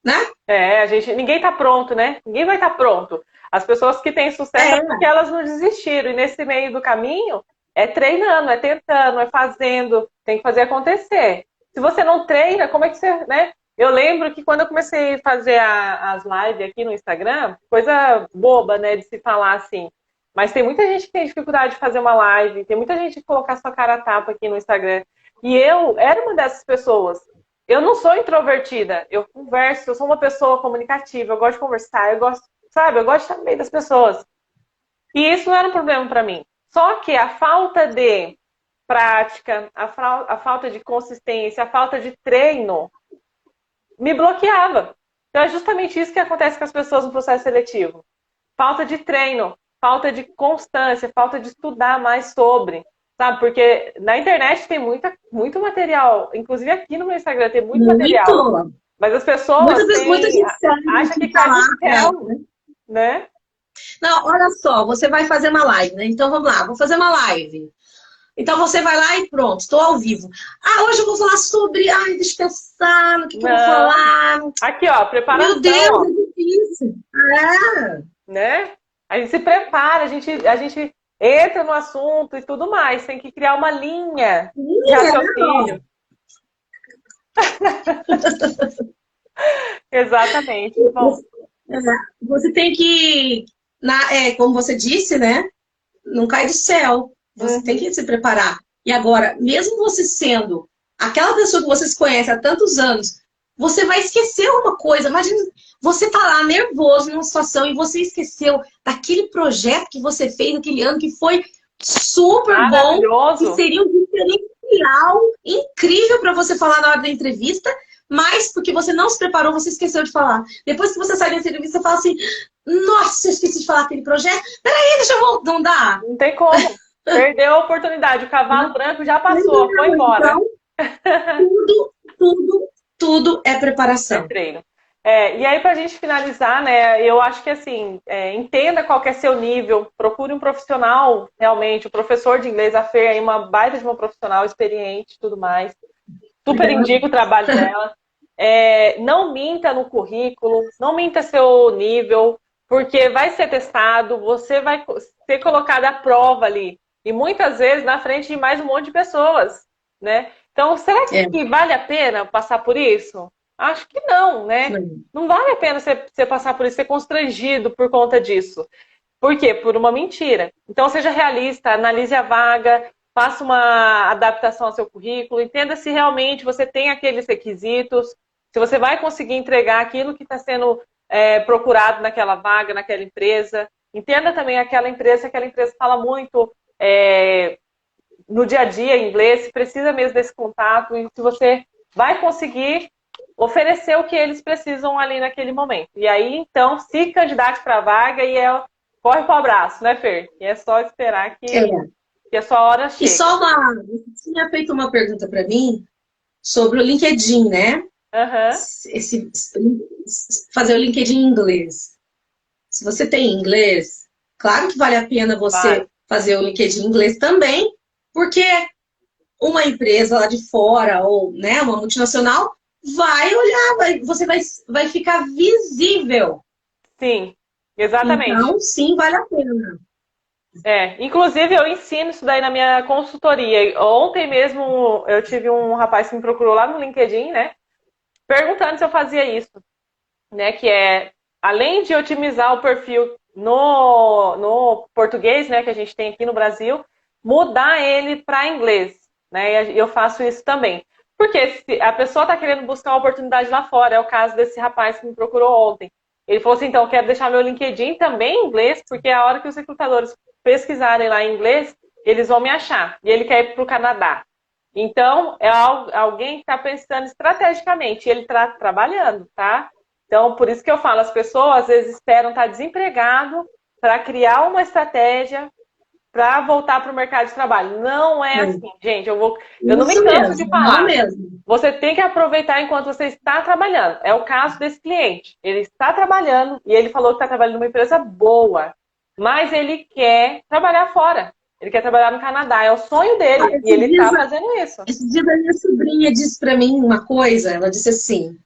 né? Ninguém tá pronto, né? Ninguém vai estar pronto. As pessoas que têm sucesso é porque elas não desistiram. E nesse meio do caminho, é treinando, é tentando, é fazendo, tem que fazer acontecer. Se você não treina, como é que você, né? Eu lembro que quando eu comecei a fazer as lives aqui no Instagram, coisa boba, né, de se falar assim. Mas tem muita gente que tem dificuldade de fazer uma live, tem muita gente que colocar sua cara a tapa aqui no Instagram. E eu era uma dessas pessoas. Eu não sou introvertida, eu converso, eu sou uma pessoa comunicativa, eu gosto de conversar, eu gosto, sabe, eu gosto de estar no meio das pessoas. E isso não era um problema para mim. Só que a falta de prática, a falta de consistência, a falta de treino me bloqueava. Então é justamente isso que acontece com as pessoas no processo seletivo. Falta de treino, falta de constância, falta de estudar mais sobre. Sabe, porque na internet tem muito material, inclusive aqui no meu Instagram tem muito material. Mas as pessoas acham que cai do céu, né? Não, olha só, você vai fazer uma live, né? Então vamos lá, vou fazer uma live. Então você vai lá e pronto, estou ao vivo. Hoje eu vou falar sobre. Deixa eu pensar no que eu vou falar. Aqui, ó, preparação. Meu Deus, é difícil. Né? A gente se prepara, a gente entra no assunto e tudo mais. Tem que criar uma linha de raciocínio. Exatamente. Bom. Você tem que, como você disse, né? Não cai do céu. Você tem que se preparar. E agora, mesmo você sendo aquela pessoa que você se conhece há tantos anos, você vai esquecer uma coisa. Imagina, você tá lá nervoso numa situação e você esqueceu daquele projeto que você fez naquele ano que foi super bom, que seria um diferencial incrível para você falar na hora da entrevista, mas porque você não se preparou, você esqueceu de falar. Depois que você sai da entrevista, você fala assim, nossa, eu esqueci de falar aquele projeto. Peraí, deixa eu voltar. Não dá. Não tem como. Perdeu a oportunidade. O cavalo branco já passou, foi embora. Então, tudo é preparação. É treino. E aí, para a gente finalizar, né, eu acho que assim, entenda qual que é seu nível, procure um profissional, realmente, o professor de inglês, a Fer, aí, uma baita de uma profissional experiente e tudo mais. Super indico o trabalho dela. Não minta no currículo, não minta seu nível, porque vai ser testado, você vai ser colocado à prova ali. E muitas vezes na frente de mais um monte de pessoas, né? Então, será que vale a pena passar por isso? Acho que não, né? Não vale a pena você passar por isso, ser constrangido por conta disso. Por quê? Por uma mentira. Então, seja realista, analise a vaga, faça uma adaptação ao seu currículo, entenda se realmente você tem aqueles requisitos, se você vai conseguir entregar aquilo que está sendo procurado naquela vaga, naquela empresa. Entenda também aquela empresa fala muito no dia a dia em inglês, se precisa mesmo desse contato, e se você vai conseguir oferecer o que eles precisam ali naquele momento. E aí, então, se candidate para a vaga e corre para o abraço, né, Fer? E é só esperar que a sua hora E chegue. só você tinha feito uma pergunta para mim sobre o LinkedIn, né? Uhum. Fazer o LinkedIn em inglês. Se você tem inglês, claro que vale a pena você fazer o LinkedIn em inglês também, porque uma empresa lá de fora ou, né, uma multinacional vai olhar, você vai ficar visível. Sim, exatamente. Então, sim, vale a pena. Inclusive eu ensino isso daí na minha consultoria. Ontem mesmo eu tive um rapaz que me procurou lá no LinkedIn, né? Perguntando se eu fazia isso, né? Que é, além de otimizar o perfil no português, né? Que a gente tem aqui no Brasil, mudar ele para inglês, né? E eu faço isso também. Porque se a pessoa está querendo buscar uma oportunidade lá fora, é o caso desse rapaz que me procurou ontem. Ele falou assim, então, eu quero deixar meu LinkedIn também em inglês, porque a hora que os recrutadores pesquisarem lá em inglês, eles vão me achar. E ele quer ir para o Canadá. Então, é alguém que está pensando estrategicamente, e ele está trabalhando, tá? Então, por isso que eu falo, as pessoas às vezes esperam estar desempregado para criar uma estratégia para voltar para o mercado de trabalho. Não é assim, gente. Eu não me Isso canso de mesmo, não falar. mesmo. Você tem que aproveitar enquanto você está trabalhando. É o caso desse cliente. Ele está trabalhando e ele falou que está trabalhando numa empresa boa, mas ele quer trabalhar fora. Ele quer trabalhar no Canadá. É o sonho dele e ele está fazendo isso. Esse dia a minha sobrinha disse para mim uma coisa. Ela disse assim: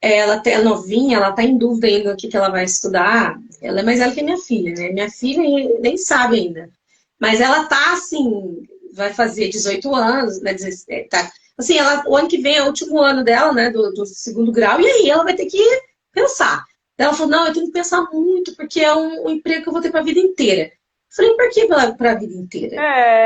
ela é novinha, ela está em dúvida ainda do que ela vai estudar. Ela é mais velha que minha filha, né? Minha filha nem sabe ainda. Mas ela tá assim, vai fazer 18 anos, né? Tá, assim, o ano que vem é o último ano dela, né? Do segundo grau, e aí ela vai ter que pensar. Ela falou, não, eu tenho que pensar muito, porque é um emprego que eu vou ter para a vida inteira. Eu falei, por que para a vida inteira?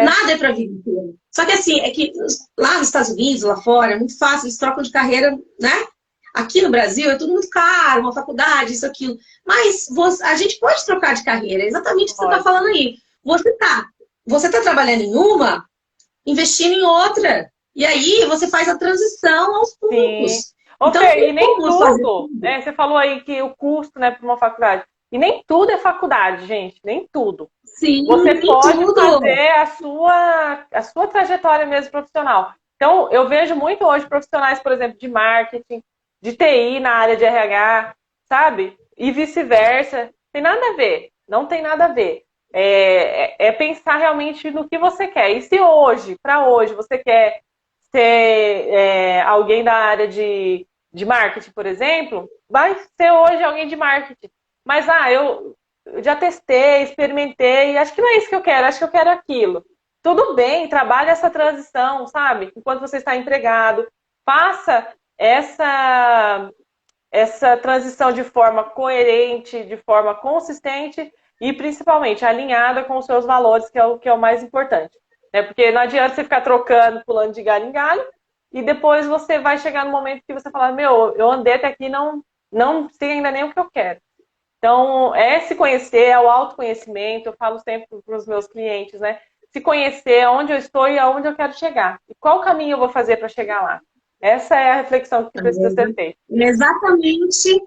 Nada é para a vida inteira. Só que assim, é que lá nos Estados Unidos, lá fora, é muito fácil, eles trocam de carreira, né? Aqui no Brasil é tudo muito caro, uma faculdade, isso, aquilo. Mas a gente pode trocar de carreira, é exatamente o que você está falando aí. Você tá trabalhando em uma, investindo em outra. E aí você faz a transição aos poucos. Sim. Então, E nem tudo, né? Você falou aí que o custo, né, para uma faculdade. E nem tudo é faculdade, gente. Nem tudo. Sim, você pode tudo. fazer a sua trajetória mesmo profissional. Então, eu vejo muito hoje profissionais, por exemplo, de marketing, de TI na área de RH, sabe? E vice-versa. Tem nada a ver. Não tem nada a ver. É pensar realmente no que você quer. E se hoje, para hoje, você quer ser alguém da área de marketing, por exemplo, vai ser hoje alguém de marketing. Mas, eu já testei, experimentei, acho que não é isso que eu quero, acho que eu quero aquilo. Tudo bem, trabalhe essa transição, sabe? Enquanto você está empregado, faça essa transição de forma coerente, de forma consistente e principalmente alinhada com os seus valores, que é o mais importante. Né? Porque não adianta você ficar trocando, pulando de galho em galho, e depois você vai chegar no momento que você fala, eu andei até aqui, não sei ainda nem o que eu quero. Então, se conhecer, é o autoconhecimento, eu falo sempre para os meus clientes, né? Se conhecer onde eu estou e aonde eu quero chegar. E qual caminho eu vou fazer para chegar lá? Essa é a reflexão que precisa ser feita. Exatamente,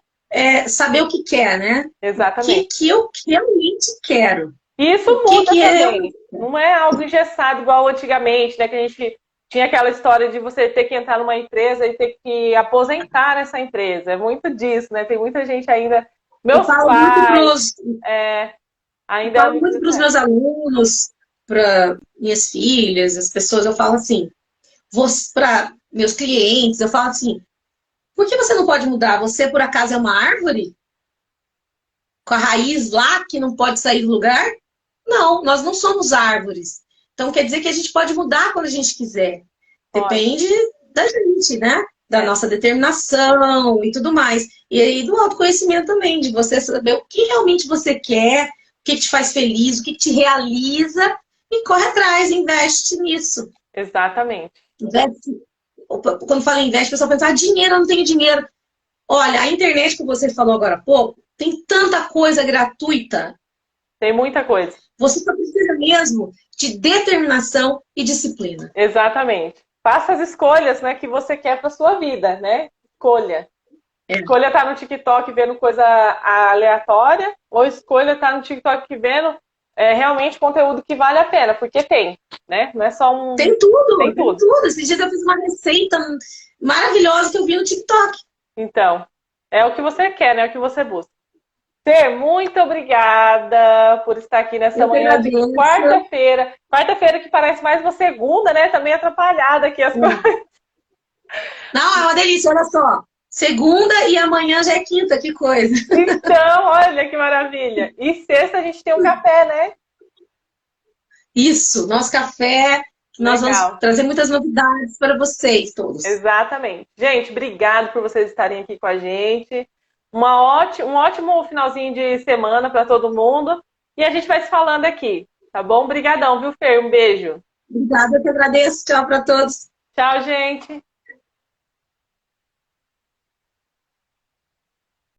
saber o que quer, né? Exatamente. O que eu realmente quero. E isso muda também. Não é algo engessado igual antigamente, né? Que a gente tinha aquela história de você ter que entrar numa empresa e ter que aposentar nessa empresa. É muito disso, né? Tem muita gente ainda... Meus pais... ainda eu falo muito para os meus alunos, para minhas filhas, as pessoas, eu falo assim, para meus clientes, eu falo assim, por que você não pode mudar? Você, por acaso, é uma árvore? Com a raiz lá, que não pode sair do lugar? Não, nós não somos árvores. Então, quer dizer que a gente pode mudar quando a gente quiser. Depende da gente, né? Da nossa determinação e tudo mais. E aí do autoconhecimento também, de você saber o que realmente você quer, o que te faz feliz, o que te realiza, e corre atrás, investe nisso. Exatamente. Investe. Quando fala investe, o pessoal pensa, dinheiro, eu não tenho dinheiro. Olha, a internet que você falou agora há pouco, tem tanta coisa gratuita. Tem muita coisa. Você só precisa mesmo de determinação e disciplina. Exatamente. Faça as escolhas, né, que você quer para sua vida, né? escolha. É. Escolha estar no TikTok vendo coisa aleatória, ou escolha estar no TikTok vendo realmente conteúdo que vale a pena, porque tem, né? Não é só um. Tem tudo, Tem tem tudo. tudo. Esses dias eu fiz uma receita maravilhosa que eu vi no TikTok. Então, é o que você quer, né? É o que você busca. Fer, muito obrigada por estar aqui nessa Eu que manhã de agradeço. quarta-feira. Quarta-feira que parece mais uma segunda, né? Tá meio atrapalhada aqui as coisas. Não, é uma delícia, olha só. Segunda e amanhã já é quinta, que coisa. Então, olha que maravilha. E sexta a gente tem um café, né? Isso, nosso café, que nós vamos Legal. trazer muitas novidades para vocês todos. Exatamente. Gente, obrigado por vocês estarem aqui com a gente. Um ótimo finalzinho de semana para todo mundo. E a gente vai se falando aqui, tá bom? Obrigadão, viu, Fer? Um beijo. Obrigada, eu que agradeço. Tchau para todos. Tchau, gente.